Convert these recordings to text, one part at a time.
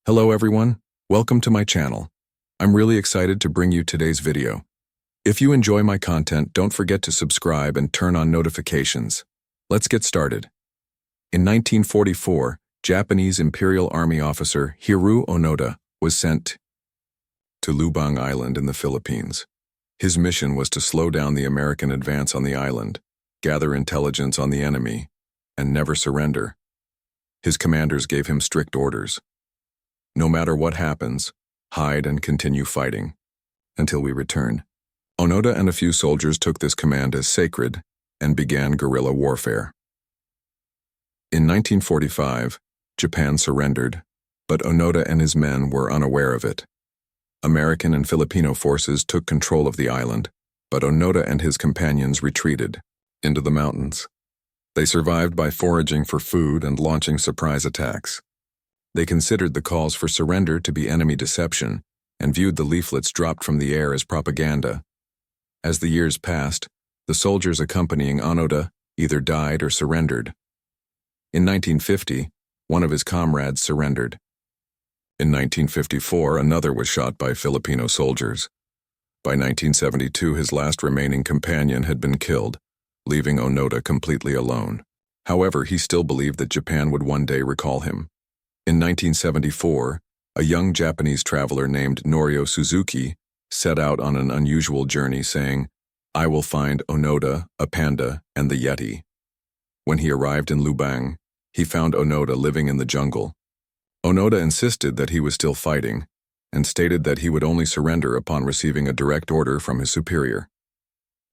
Hello everyone, welcome to my channel. I'm really excited to bring you today's video. If you enjoy my content, don't forget to subscribe and turn on notifications. Let's get started. In 1944, Japanese Imperial Army officer Hiroo Onoda was sent to Lubang Island in the Philippines. His mission was to slow down the American advance on the island, gather intelligence on the enemy, and never surrender. His commanders gave him strict orders. No matter what happens, hide and continue fighting until we return. Onoda and a few soldiers took this command as sacred and began guerrilla warfare. In 1945, Japan surrendered, but Onoda and his men were unaware of it. American and Filipino forces took control of the island, but Onoda and his companions retreated into the mountains. They survived by foraging for food and launching surprise attacks. They considered the calls for surrender to be enemy deception and viewed the leaflets dropped from the air as propaganda. As the years passed, the soldiers accompanying Onoda either died or surrendered. In 1950, one of his comrades surrendered. In 1954, another was shot by Filipino soldiers. By 1972, his last remaining companion had been killed, leaving Onoda completely alone. However, he still believed that Japan would one day recall him. In 1974, a young Japanese traveler named Norio Suzuki set out on an unusual journey saying, "I will find Onoda, a panda, and the Yeti." When he arrived in Lubang, he found Onoda living in the jungle. Onoda insisted that he was still fighting and stated that he would only surrender upon receiving a direct order from his superior.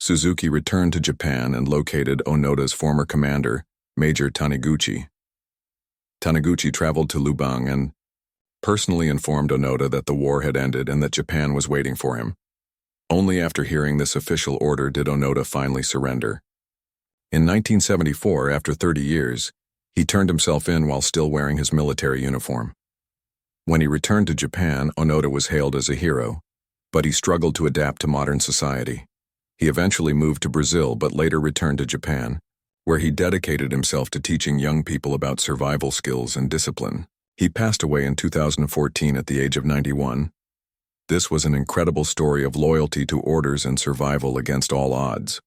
Suzuki returned to Japan and located Onoda's former commander, Major Taniguchi. Taniguchi traveled to Lubang and personally informed Onoda that the war had ended and that Japan was waiting for him. Only after hearing this official order did Onoda finally surrender. In 1974, after 30 years, he turned himself in while still wearing his military uniform. When he returned to Japan, Onoda was hailed as a hero, but he struggled to adapt to modern society. He eventually moved to Brazil but later returned to Japan, where he dedicated himself to teaching young people about survival skills and discipline. He passed away in 2014 at the age of 91. This was an incredible story of loyalty to orders and survival against all odds.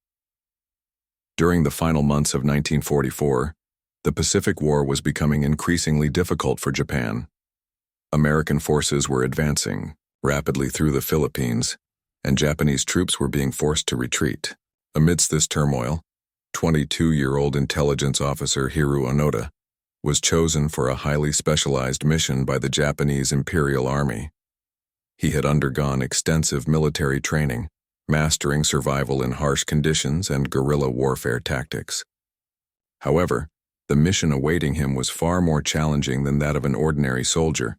During the final months of 1944, the Pacific War was becoming increasingly difficult for Japan. American forces were advancing rapidly through the Philippines, and Japanese troops were being forced to retreat. Amidst this turmoil, 22-year-old intelligence officer Hiroo Onoda was chosen for a highly specialized mission by the Japanese Imperial Army. He had undergone extensive military training, mastering survival in harsh conditions and guerrilla warfare tactics. However, the mission awaiting him was far more challenging than that of an ordinary soldier.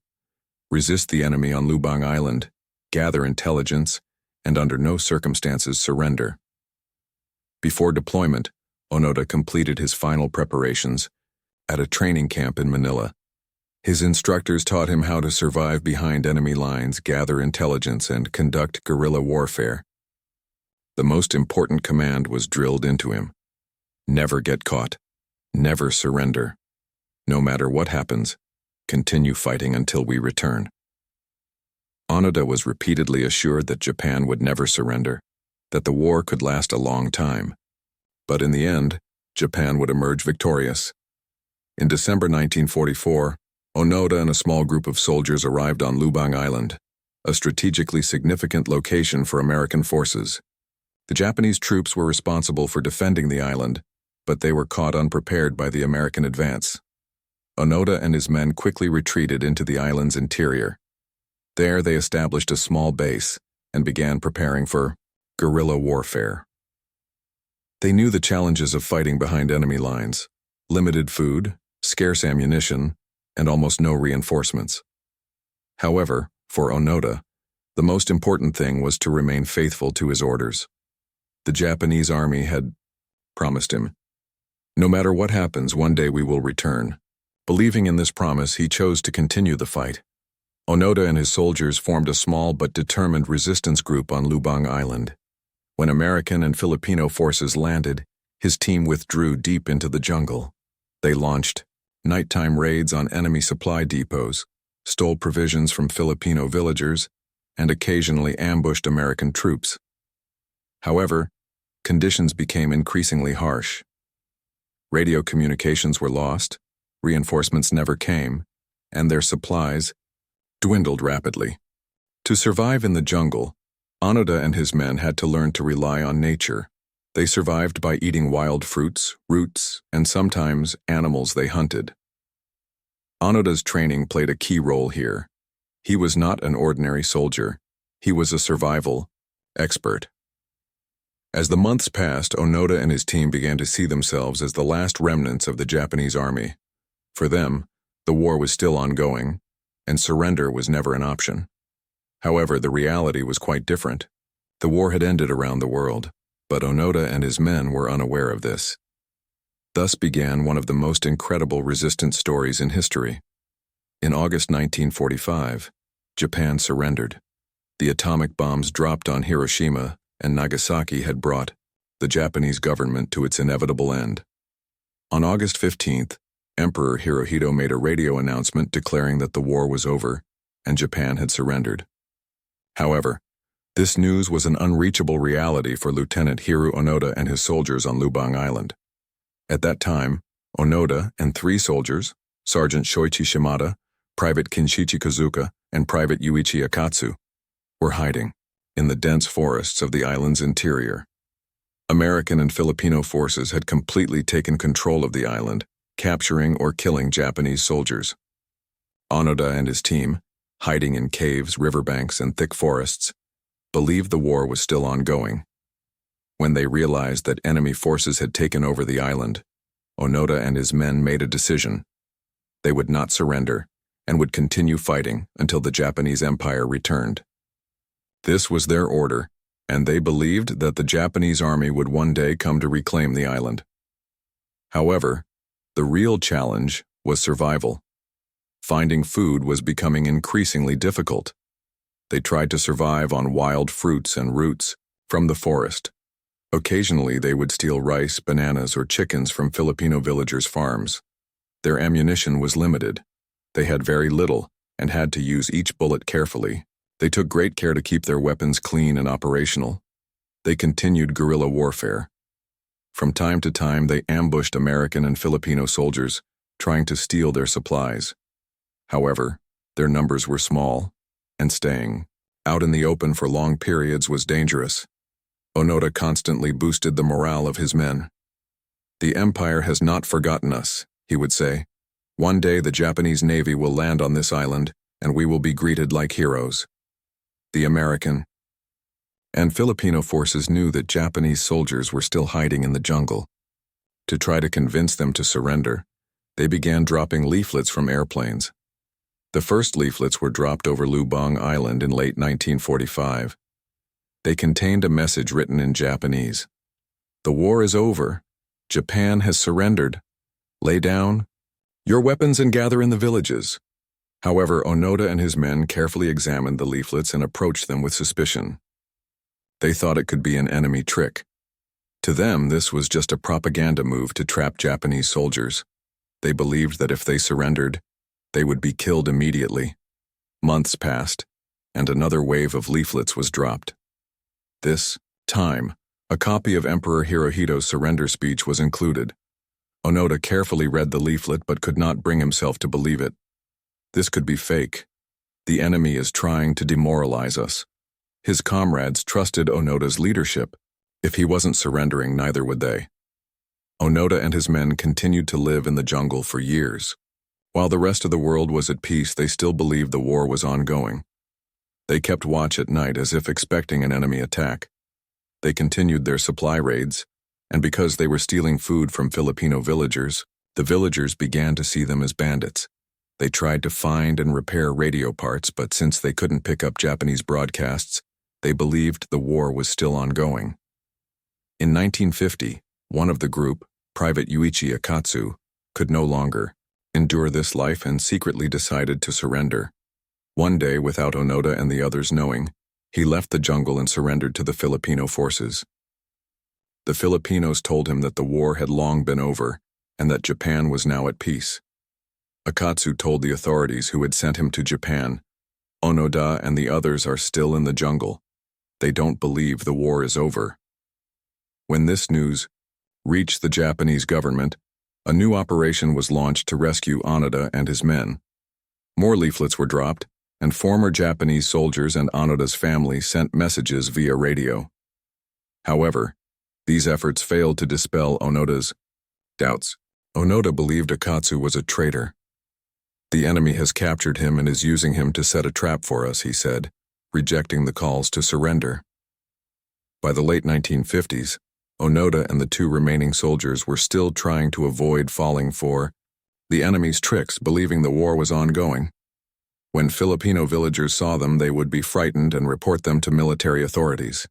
Resist the enemy on Lubang Island, gather intelligence, and under no circumstances surrender. Before deployment, Onoda completed his final preparations at a training camp in Manila. His instructors taught him how to survive behind enemy lines, gather intelligence, and conduct guerrilla warfare. The most important command was drilled into him: never get caught, never surrender. No matter what happens, continue fighting until we return. Onoda was repeatedly assured that Japan would never surrender, that the war could last a long time. But in the end, Japan would emerge victorious. In December 1944, Onoda and a small group of soldiers arrived on Lubang Island, a strategically significant location for American forces. The Japanese troops were responsible for defending the island, but they were caught unprepared by the American advance. Onoda and his men quickly retreated into the island's interior. There they established a small base and began preparing for guerrilla warfare. They knew the challenges of fighting behind enemy lines: limited food, scarce ammunition, and almost no reinforcements. However, for Onoda, the most important thing was to remain faithful to his orders. The Japanese army had promised him, "No matter what happens, one day we will return." Believing in this promise, he chose to continue the fight. Onoda and his soldiers formed a small but determined resistance group on Lubang Island. When American and Filipino forces landed, his team withdrew deep into the jungle. They launched nighttime raids on enemy supply depots, stole provisions from Filipino villagers, and occasionally ambushed American troops. However, conditions became increasingly harsh. Radio communications were lost, reinforcements never came, and their supplies dwindled rapidly. To survive in the jungle, Onoda and his men had to learn to rely on nature. They survived by eating wild fruits, roots, and sometimes animals they hunted. Onoda's training played a key role here. He was not an ordinary soldier. He was a survival expert. As the months passed, Onoda and his team began to see themselves as the last remnants of the Japanese army. For them, the war was still ongoing, and surrender was never an option. However, the reality was quite different. The war had ended around the world, but Onoda and his men were unaware of this. Thus began one of the most incredible resistance stories in history. In August 1945, Japan surrendered. The atomic bombs dropped on Hiroshima and Nagasaki had brought the Japanese government to its inevitable end. On August 15th, Emperor Hirohito made a radio announcement declaring that the war was over and Japan had surrendered. However, this news was an unreachable reality for Lieutenant Hiru Onoda and his soldiers on Lubang Island. At that time, Onoda and 3 soldiers, Sergeant Shoichi Shimada, Private Kinshichi Kozuka, and Private Yuichi Akatsu, were hiding in the dense forests of the island's interior. American and Filipino forces had completely taken control of the island, capturing or killing Japanese soldiers. Onoda and his team, hiding in caves, riverbanks, and thick forests, believed the war was still ongoing. When they realized that enemy forces had taken over the island, Onoda and his men made a decision. They would not surrender and would continue fighting until the Japanese Empire returned. This was their order, and they believed that the Japanese army would one day come to reclaim the island. However, the real challenge was survival. Finding food was becoming increasingly difficult. They tried to survive on wild fruits and roots from the forest. Occasionally, they would steal rice, bananas, or chickens from Filipino villagers' farms. Their ammunition was limited. They had very little and had to use each bullet carefully. They took great care to keep their weapons clean and operational. They continued guerrilla warfare. From time to time, they ambushed American and Filipino soldiers, trying to steal their supplies. However, their numbers were small, and staying out in the open for long periods was dangerous. Onoda constantly boosted the morale of his men. "The Empire has not forgotten us," he would say. "One day the Japanese Navy will land on this island, and we will be greeted like heroes." The American and Filipino forces knew that Japanese soldiers were still hiding in the jungle. To try to convince them to surrender, they began dropping leaflets from airplanes. The first leaflets were dropped over Lubang Island in late 1945. They contained a message written in Japanese. "The war is over. Japan has surrendered. Lay down your weapons and gather in the villages." However, Onoda and his men carefully examined the leaflets and approached them with suspicion. They thought it could be an enemy trick. To them, this was just a propaganda move to trap Japanese soldiers. They believed that if they surrendered, they would be killed immediately. Months passed, and another wave of leaflets was dropped. This time, a copy of Emperor Hirohito's surrender speech was included. Onoda carefully read the leaflet but could not bring himself to believe it. This could be fake. The enemy is trying to demoralize us. His comrades trusted Onoda's leadership. If he wasn't surrendering, neither would they. Onoda and his men continued to live in the jungle for years. While the rest of the world was at peace, they still believed the war was ongoing. They kept watch at night as if expecting an enemy attack. They continued their supply raids, and because they were stealing food from Filipino villagers, the villagers began to see them as bandits. They tried to find and repair radio parts, but since they couldn't pick up Japanese broadcasts, they believed the war was still ongoing. In 1950, one of the group, Private Yuichi Akatsu, could no longer endure this life and secretly decided to surrender. One day, without Onoda and the others knowing, he left the jungle and surrendered to the Filipino forces. The Filipinos told him that the war had long been over and that Japan was now at peace. Akatsu told the authorities who had sent him to Japan, "Onoda and the others are still in the jungle. They don't believe the war is over." When this news reached the Japanese government, a new operation was launched to rescue Onoda and his men. More leaflets were dropped, and former Japanese soldiers and Onoda's family sent messages via radio. However, these efforts failed to dispel Onoda's doubts. Onoda believed Akatsu was a traitor. "The enemy has captured him and is using him to set a trap for us," he said, rejecting the calls to surrender. By the late 1950s, Onoda and the two remaining soldiers were still trying to avoid falling for the enemy's tricks, believing the war was ongoing. When Filipino villagers saw them, they would be frightened and report them to military authorities.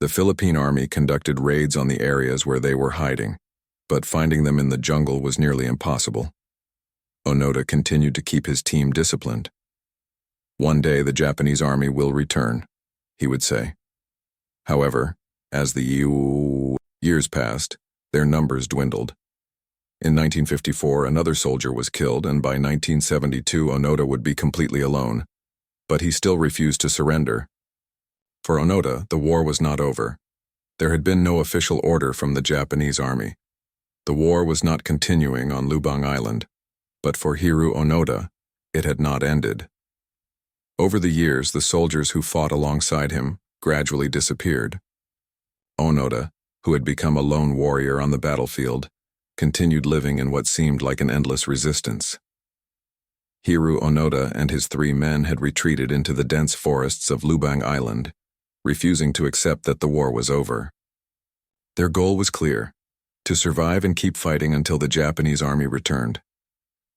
The Philippine Army conducted raids on the areas where they were hiding, but finding them in the jungle was nearly impossible. Onoda continued to keep his team disciplined. "One day the Japanese army will return," he would say. However, as the years passed, their numbers dwindled. In 1954, another soldier was killed, and by 1972, Onoda would be completely alone. But he still refused to surrender. For Onoda, the war was not over. There had been no official order from the Japanese army. The war was not continuing on Lubang Island, but for Hiru Onoda, it had not ended. Over the years, the soldiers who fought alongside him gradually disappeared. Onoda, who had become a lone warrior on the battlefield, continued living in what seemed like an endless resistance. Hiru Onoda and his 3 men had retreated into the dense forests of Lubang Island, refusing to accept that the war was over. Their goal was clear: to survive and keep fighting until the Japanese army returned.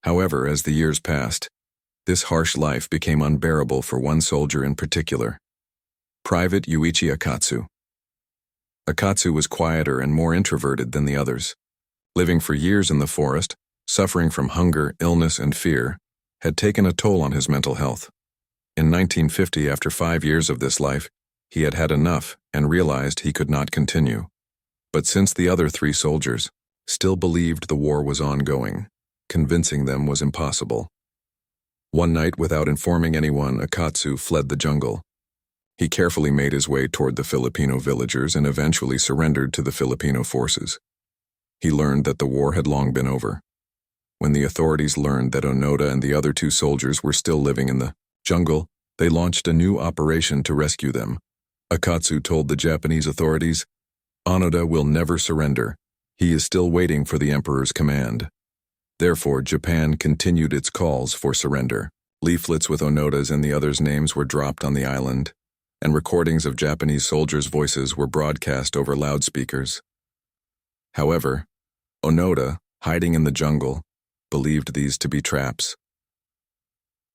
However, as the years passed, this harsh life became unbearable for one soldier in particular, Private Yuichi Akatsu. Akatsu was quieter and more introverted than the others. Living for years in the forest, suffering from hunger, illness, and fear, had taken a toll on his mental health. In 1950, after 5 years of this life, he had had enough and realized he could not continue. But since the other 3 soldiers still believed the war was ongoing, convincing them was impossible. One night, without informing anyone, Akatsu fled the jungle. He carefully made his way toward the Filipino villagers and eventually surrendered to the Filipino forces. He learned that the war had long been over. When the authorities learned that Onoda and the other 2 soldiers were still living in the jungle, they launched a new operation to rescue them. Akatsu told the Japanese authorities, "Onoda will never surrender. He is still waiting for the emperor's command." Therefore, Japan continued its calls for surrender. Leaflets with Onoda's and the others' names were dropped on the island, and recordings of Japanese soldiers' voices were broadcast over loudspeakers. However, Onoda, hiding in the jungle, believed these to be traps.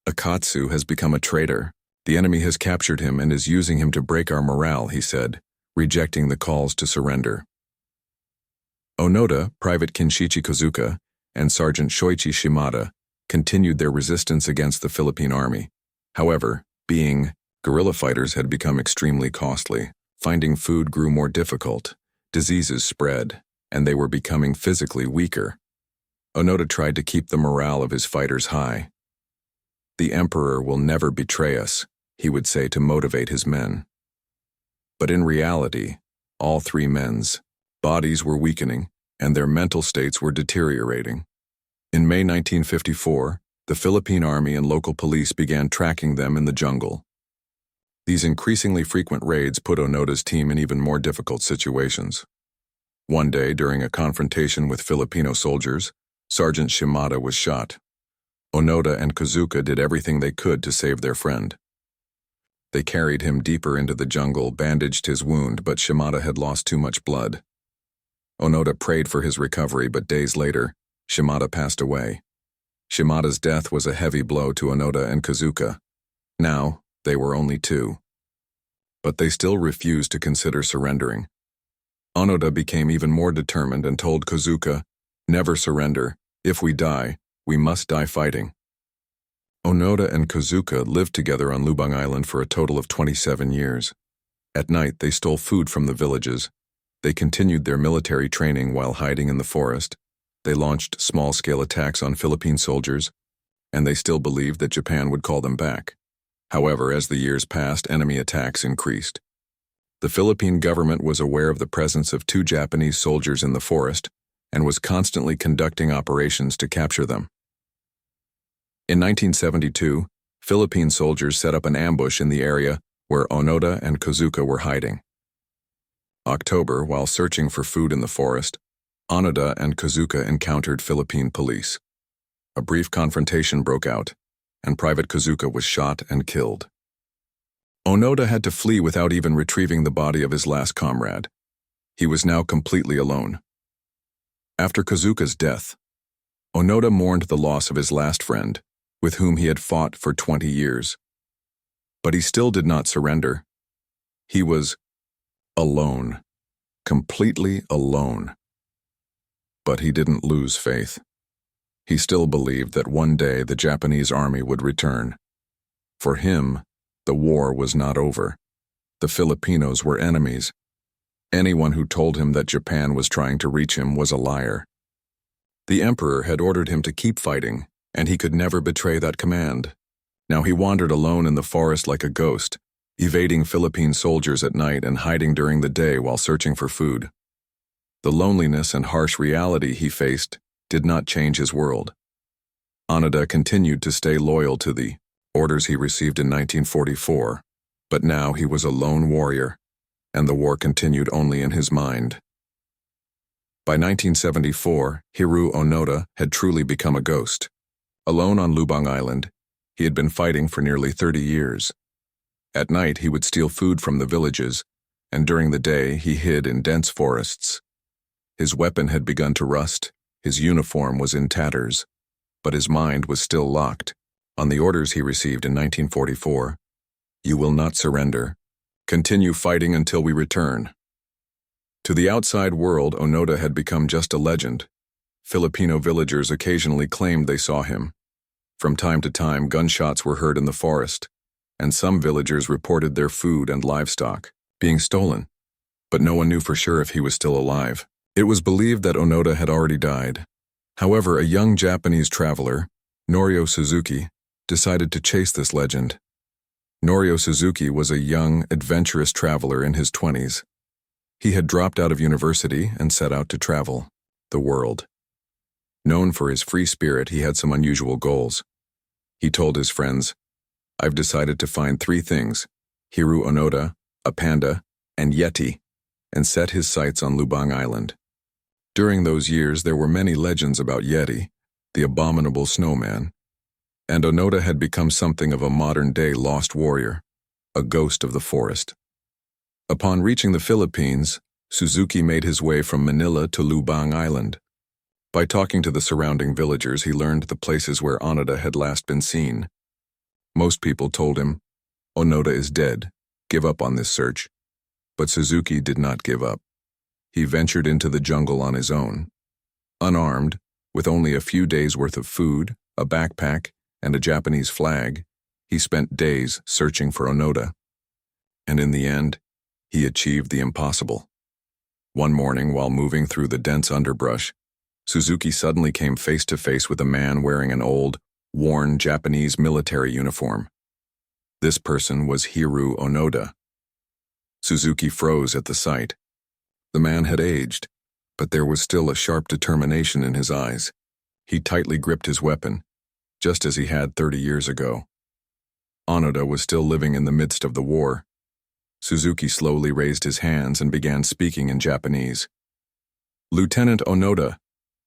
"Akatsu has become a traitor. The enemy has captured him and is using him to break our morale," he said, rejecting the calls to surrender. Onoda, Private Kinshichi Kozuka, and Sergeant Shoichi Shimada continued their resistance against the Philippine Army. However, being guerrilla fighters had become extremely costly. Finding food grew more difficult, diseases spread, and they were becoming physically weaker. Onoda tried to keep the morale of his fighters high. "The emperor will never betray us," he would say to motivate his men. But in reality, all 3 men's bodies were weakening, and their mental states were deteriorating. In May 1954, the Philippine Army and local police began tracking them in the jungle. These increasingly frequent raids put Onoda's team in even more difficult situations. One day, during a confrontation with Filipino soldiers, Sergeant Shimada was shot. Onoda and Kozuka did everything they could to save their friend. They carried him deeper into the jungle, bandaged his wound, but Shimada had lost too much blood. Onoda prayed for his recovery, but days later, Shimada passed away. Shimada's death was a heavy blow to Onoda and Kozuka. Now, they were only 2. But they still refused to consider surrendering. Onoda became even more determined and told Kozuka, "Never surrender. If we die, we must die fighting." Onoda and Kozuka lived together on Lubang Island for a total of 27 years. At night, they stole food from the villages. They continued their military training while hiding in the forest. They launched small-scale attacks on Philippine soldiers, and they still believed that Japan would call them back. However, as the years passed, enemy attacks increased. The Philippine government was aware of the presence of 2 Japanese soldiers in the forest and was constantly conducting operations to capture them. In 1972, Philippine soldiers set up an ambush in the area where Onoda and Kozuka were hiding. October, while searching for food in the forest, Onoda and Kozuka encountered Philippine police. A brief confrontation broke out, and Private Kozuka was shot and killed. Onoda had to flee without even retrieving the body of his last comrade. He was now completely alone. After Kozuka's death, Onoda mourned the loss of his last friend, with whom he had fought for 20 years. But he still did not surrender. He was alone, completely alone. But he didn't lose faith. He still believed that one day the Japanese army would return. For him, the war was not over. The Filipinos were enemies. Anyone who told him that Japan was trying to reach him was a liar. The emperor had ordered him to keep fighting, and he could never betray that command. Now he wandered alone in the forest like a ghost, evading Philippine soldiers at night and hiding during the day while searching for food. The loneliness and harsh reality he faced did not change his world. Onoda continued to stay loyal to the orders he received in 1944, but now he was a lone warrior, and the war continued only in his mind. By 1974, Hiroo Onoda had truly become a ghost. Alone on Lubang Island, he had been fighting for nearly 30 years. At night, he would steal food from the villages, and during the day, he hid in dense forests. His weapon had begun to rust, his uniform was in tatters, but his mind was still locked on the orders he received in 1944. You will not surrender. Continue fighting until we return. To the outside world, Onoda had become just a legend. Filipino villagers occasionally claimed they saw him. From time to time, gunshots were heard in the forest, and some villagers reported their food and livestock being stolen, but no one knew for sure if he was still alive. It was believed that Onoda had already died. However, a young Japanese traveler, Norio Suzuki, decided to chase this legend. Norio Suzuki was a young, adventurous traveler in his 20s. He had dropped out of university and set out to travel the world. Known for his free spirit, he had some unusual goals. He told his friends, "I've decided to find 3 things, Hiroo Onoda, a panda, and Yeti," and set his sights on Lubang Island. During those years, there were many legends about Yeti, the abominable snowman, and Onoda had become something of a modern-day lost warrior, a ghost of the forest. Upon reaching the Philippines, Suzuki made his way from Manila to Lubang Island. By talking to the surrounding villagers, he learned the places where Onoda had last been seen. Most people told him, "Onoda is dead, give up on this search." But Suzuki did not give up. He ventured into the jungle on his own. Unarmed, with only a few days' worth of food, a backpack, and a Japanese flag, he spent days searching for Onoda. And in the end, he achieved the impossible. One morning, while moving through the dense underbrush, Suzuki suddenly came face to face with a man wearing an old, worn Japanese military uniform. This person was Hiroo Onoda. Suzuki froze at the sight. The man had aged, but there was still a sharp determination in his eyes. He tightly gripped his weapon, just as he had 30 years ago. Onoda was still living in the midst of the war. Suzuki slowly raised his hands and began speaking in Japanese. "Lieutenant Onoda,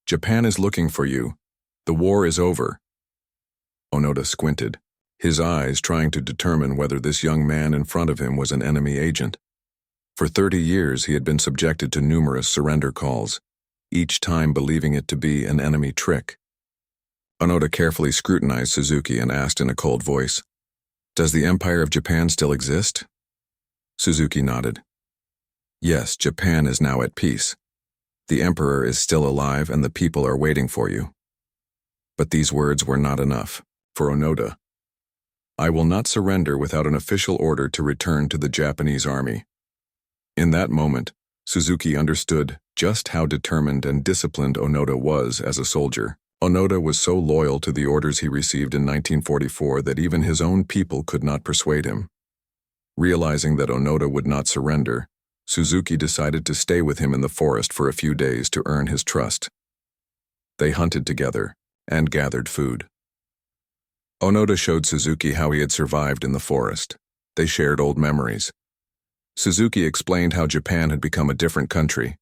Japan is looking for you. The war is over." Onoda squinted, his eyes trying to determine whether this young man in front of him was an enemy agent. For 30 years, he had been subjected to numerous surrender calls, each time believing it to be an enemy trick. Onoda carefully scrutinized Suzuki and asked in a cold voice, "Does the Empire of Japan still exist?" Suzuki nodded. "Yes, Japan is now at peace. The Emperor is still alive and the people are waiting for you." But these words were not enough for Onoda. "I will not surrender without an official order to return to the Japanese army." In that moment, Suzuki understood just how determined and disciplined Onoda was as a soldier. Onoda was so loyal to the orders he received in 1944 that even his own people could not persuade him. Realizing that Onoda would not surrender, Suzuki decided to stay with him in the forest for a few days to earn his trust. They hunted together and gathered food. Onoda showed Suzuki how he had survived in the forest. They shared old memories. Suzuki explained how Japan had become a different country,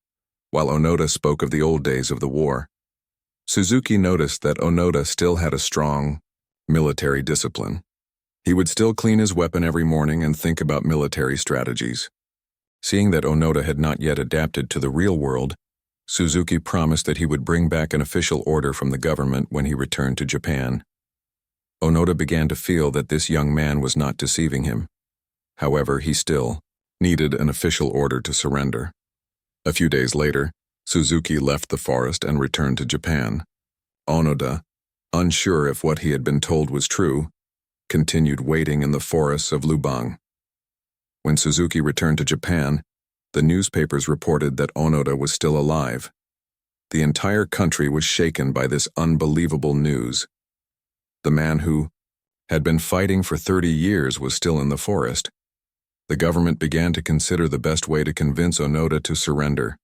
while Onoda spoke of the old days of the war. Suzuki noticed that Onoda still had a strong military discipline. He would still clean his weapon every morning and think about military strategies. Seeing that Onoda had not yet adapted to the real world, Suzuki promised that he would bring back an official order from the government when he returned to Japan. Onoda began to feel that this young man was not deceiving him. However, he still needed an official order to surrender. A few days later, Suzuki left the forest and returned to Japan. Onoda, unsure if what he had been told was true, continued waiting in the forests of Lubang. When Suzuki returned to Japan, the newspapers reported that Onoda was still alive. The entire country was shaken by this unbelievable news. The man who had been fighting for 30 years was still in the forest. The government began to consider the best way to convince Onoda to surrender.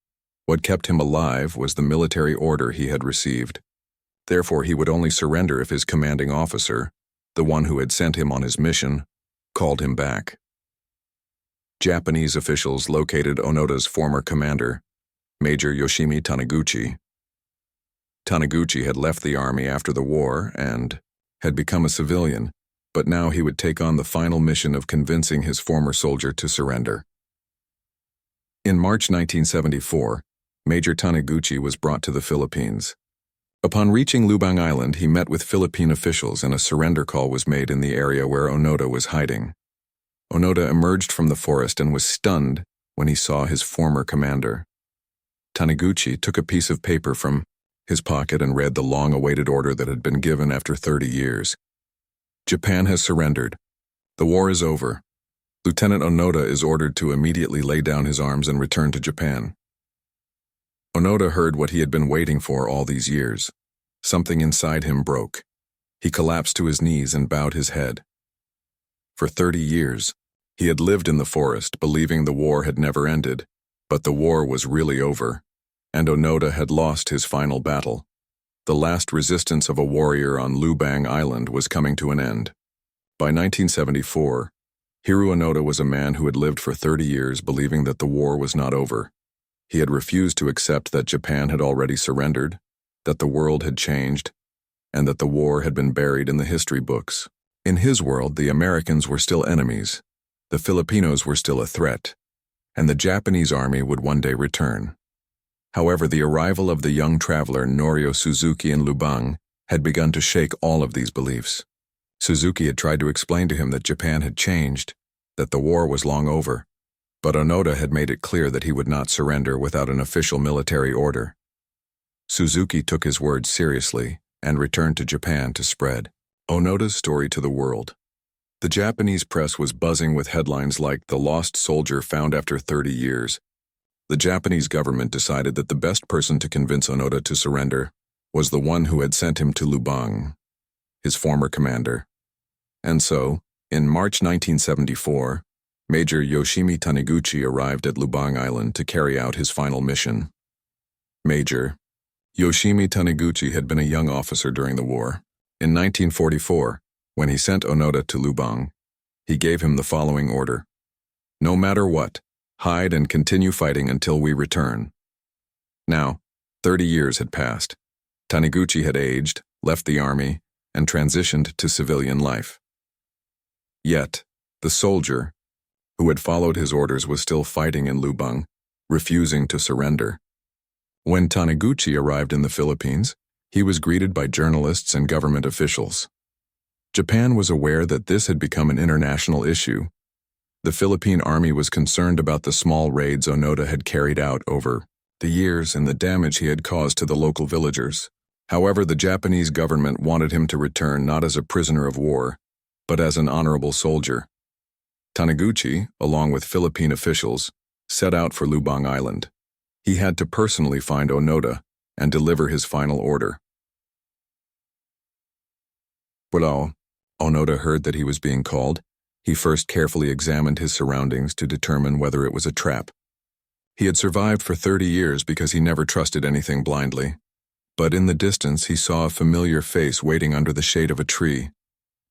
What kept him alive was the military order he had received. Therefore, he would only surrender if his commanding officer, the one who had sent him on his mission, called him back. Japanese officials located Onoda's former commander, Major Yoshimi Taniguchi. Taniguchi had left the army after the war and had become a civilian, but now he would take on the final mission of convincing his former soldier to surrender. In March 1974, Major Taniguchi was brought to the Philippines. Upon reaching Lubang Island, he met with Philippine officials and a surrender call was made in the area where Onoda was hiding. Onoda emerged from the forest and was stunned when he saw his former commander. Taniguchi took a piece of paper from his pocket and read the long-awaited order that had been given after 30 years. Japan has surrendered. The war is over. Lieutenant Onoda is ordered to immediately lay down his arms and return to Japan. Onoda heard what he had been waiting for all these years. Something inside him broke. He collapsed to his knees and bowed his head. For 30 years, he had lived in the forest, believing the war had never ended, but the war was really over, and Onoda had lost his final battle. The last resistance of a warrior on Lubang Island was coming to an end. By 1974, Hiru Onoda was a man who had lived for 30 years believing that the war was not over. He had refused to accept that Japan had already surrendered, that the world had changed, and that the war had been buried in the history books. In his world, the Americans were still enemies, the Filipinos were still a threat, and the Japanese army would one day return. However, the arrival of the young traveler Norio Suzuki in Lubang had begun to shake all of these beliefs. Suzuki had tried to explain to him that Japan had changed, that the war was long over, but Onoda had made it clear that he would not surrender without an official military order. Suzuki took his words seriously and returned to Japan to spread Onoda's story to the world. The Japanese press was buzzing with headlines like "The Lost Soldier Found After 30 Years." The Japanese government decided that the best person to convince Onoda to surrender was the one who had sent him to Lubang, his former commander. And so, in March 1974, Major Yoshimi Taniguchi arrived at Lubang Island to carry out his final mission. Major Yoshimi Taniguchi had been a young officer during the war. In 1944, when he sent Onoda to Lubang, he gave him the following order: "No matter what, hide and continue fighting until we return." Now, 30 years had passed. Taniguchi had aged, left the army, and transitioned to civilian life. Yet, the soldier, who had followed his orders, was still fighting in Lubang, refusing to surrender. When Taniguchi arrived in the Philippines, he was greeted by journalists and government officials. Japan was aware that this had become an international issue. The Philippine army was concerned about the small raids Onoda had carried out over the years and the damage he had caused to the local villagers. However, the Japanese government wanted him to return not as a prisoner of war, but as an honorable soldier. Taniguchi, along with Philippine officials, set out for Lubang Island. He had to personally find Onoda and deliver his final order. When Onoda heard that he was being called, he first carefully examined his surroundings to determine whether it was a trap. He had survived for 30 years because he never trusted anything blindly. But in the distance he saw a familiar face waiting under the shade of a tree.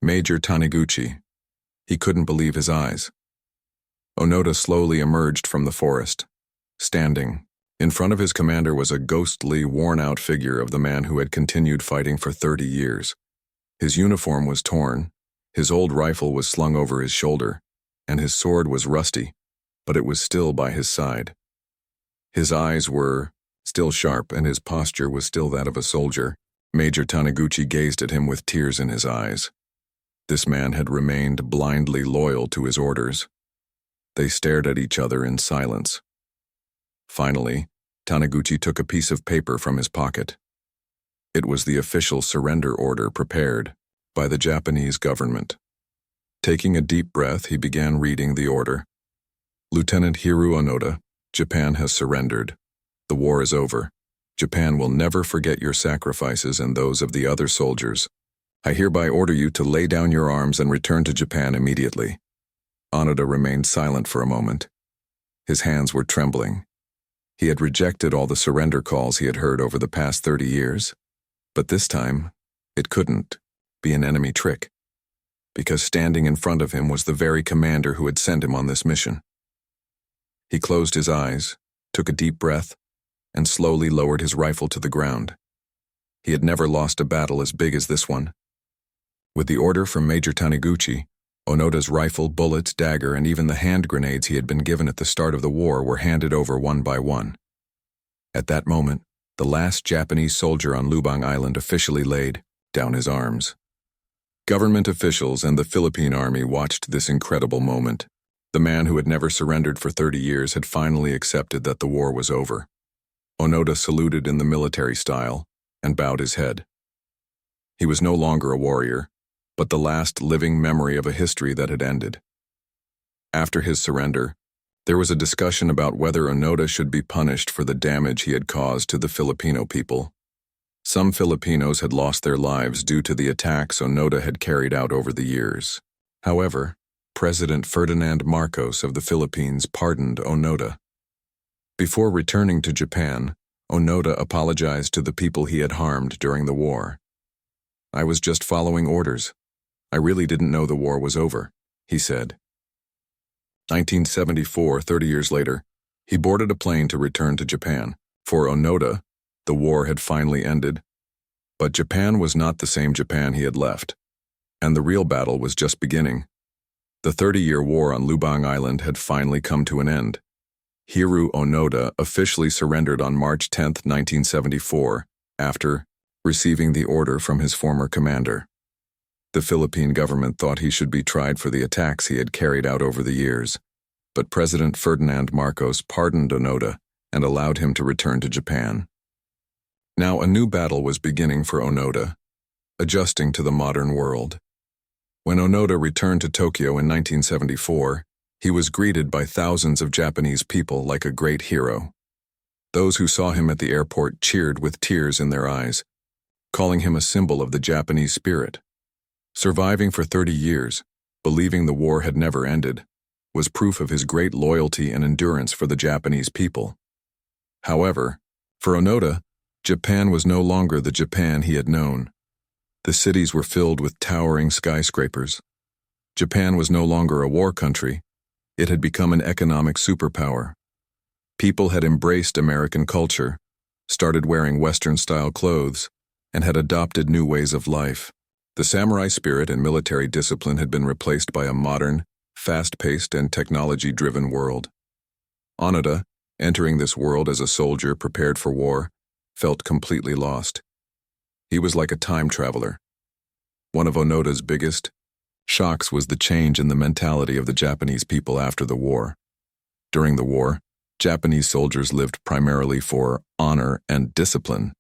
Major Taniguchi. He couldn't believe his eyes. Onoda slowly emerged from the forest. Standing in front of his commander was a ghostly, worn-out figure of the man who had continued fighting for 30 years. His uniform was torn, his old rifle was slung over his shoulder, and his sword was rusty, but it was still by his side. His eyes were still sharp, and his posture was still that of a soldier. Major Taniguchi gazed at him with tears in his eyes. This man had remained blindly loyal to his orders. They stared at each other in silence. Finally, Taniguchi took a piece of paper from his pocket. It was the official surrender order prepared by the Japanese government. Taking a deep breath, he began reading the order. Lieutenant Hiru Onoda, Japan has surrendered. The war is over. Japan will never forget your sacrifices and those of the other soldiers. I hereby order you to lay down your arms and return to Japan immediately. Onoda remained silent for a moment. His hands were trembling. He had rejected all the surrender calls he had heard over the past 30 years. But this time, it couldn't be an enemy trick, because standing in front of him was the very commander who had sent him on this mission. He closed his eyes, took a deep breath, and slowly lowered his rifle to the ground. He had never lost a battle as big as this one. With the order from Major Taniguchi, Onoda's rifle, bullets, dagger, and even the hand grenades he had been given at the start of the war were handed over one by one. At that moment, the last Japanese soldier on Lubang Island officially laid down his arms. Government officials and the Philippine Army watched this incredible moment. The man who had never surrendered for 30 years had finally accepted that the war was over. Onoda saluted in the military style and bowed his head. He was no longer a warrior, but the last living memory of a history that had ended. After his surrender, there was a discussion about whether Onoda should be punished for the damage he had caused to the Filipino people. Some Filipinos had lost their lives due to the attacks Onoda had carried out over the years. However, President Ferdinand Marcos of the Philippines pardoned Onoda. Before returning to Japan, Onoda apologized to the people he had harmed during the war. I was just following orders. I really didn't know the war was over, he said. 1974, 30 years later, he boarded a plane to return to Japan. For Onoda, the war had finally ended. But Japan was not the same Japan he had left, and the real battle was just beginning. The 30-year war on Lubang Island had finally come to an end. Hiru Onoda officially surrendered on March 10, 1974, after receiving the order from his former commander. The Philippine government thought he should be tried for the attacks he had carried out over the years, but President Ferdinand Marcos pardoned Onoda and allowed him to return to Japan. Now a new battle was beginning for Onoda, adjusting to the modern world. When Onoda returned to Tokyo in 1974, he was greeted by thousands of Japanese people like a great hero. Those who saw him at the airport cheered with tears in their eyes, calling him a symbol of the Japanese spirit. Surviving for 30 years, believing the war had never ended, was proof of his great loyalty and endurance for the Japanese people. However, for Onoda, Japan was no longer the Japan he had known. The cities were filled with towering skyscrapers. Japan was no longer a war country. It had become an economic superpower. People had embraced American culture, started wearing Western-style clothes, and had adopted new ways of life. The samurai spirit and military discipline had been replaced by a modern, fast-paced, and technology-driven world. Onoda, entering this world as a soldier prepared for war, felt completely lost. He was like a time traveler. One of Onoda's biggest shocks was the change in the mentality of the Japanese people after the war. During the war, Japanese soldiers lived primarily for honor and discipline.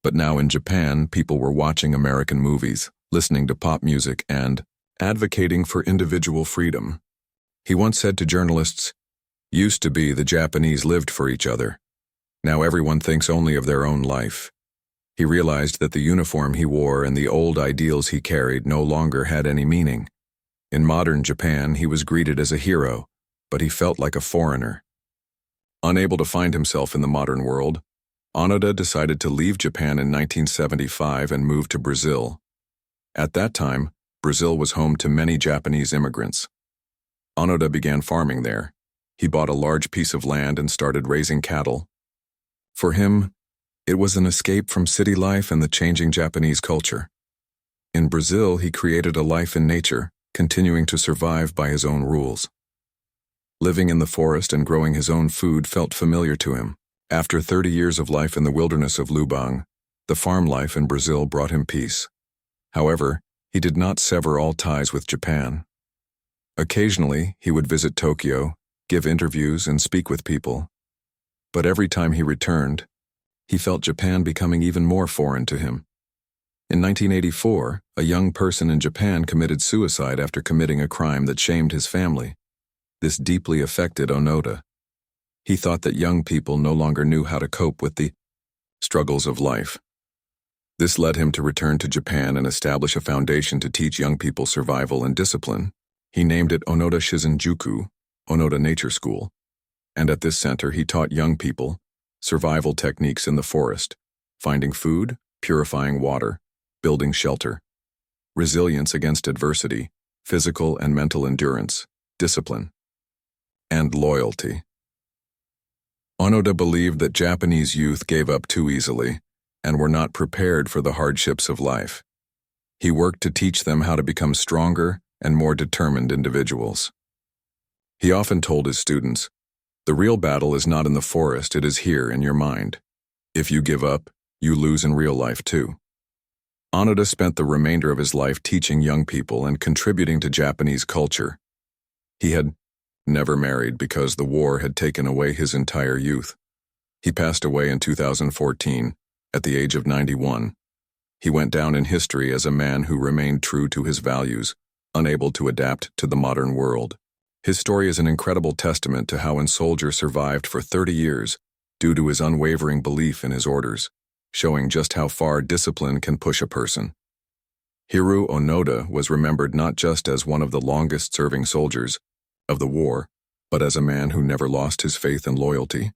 But now in Japan, people were watching American movies, listening to pop music, and advocating for individual freedom. He once said to journalists, Used to be the Japanese lived for each other. Now everyone thinks only of their own life. He realized that the uniform he wore and the old ideals he carried no longer had any meaning. In modern Japan, he was greeted as a hero, but he felt like a foreigner. Unable to find himself in the modern world, Onoda decided to leave Japan in 1975 and move to Brazil. At that time, Brazil was home to many Japanese immigrants. Onoda began farming there. He bought a large piece of land and started raising cattle. For him, it was an escape from city life and the changing Japanese culture. In Brazil, he created a life in nature, continuing to survive by his own rules. Living in the forest and growing his own food felt familiar to him. After 30 years of life in the wilderness of Lubang, the farm life in Brazil brought him peace. However, he did not sever all ties with Japan. Occasionally, he would visit Tokyo, give interviews, and speak with people. But every time he returned, he felt Japan becoming even more foreign to him. In 1984, a young person in Japan committed suicide after committing a crime that shamed his family. This deeply affected Onoda. He thought that young people no longer knew how to cope with the struggles of life. This led him to return to Japan and establish a foundation to teach young people survival and discipline. He named it Onoda Shizenjuku, Onoda Nature School, and at this center he taught young people survival techniques in the forest, finding food, purifying water, building shelter, resilience against adversity, physical and mental endurance, discipline, and loyalty. Onoda believed that Japanese youth gave up too easily and were not prepared for the hardships of life. He worked to teach them how to become stronger and more determined individuals. He often told his students, "The real battle is not in the forest, it is here in your mind. If you give up, you lose in real life too." Onoda spent the remainder of his life teaching young people and contributing to Japanese culture. He had never married because the war had taken away his entire youth. He passed away in 2014, at the age of 91. He went down in history as a man who remained true to his values, unable to adapt to the modern world. His story is an incredible testament to how a soldier survived for 30 years due to his unwavering belief in his orders, showing just how far discipline can push a person. Hiroo Onoda was remembered not just as one of the longest-serving soldiers of the war, but as a man who never lost his faith and loyalty.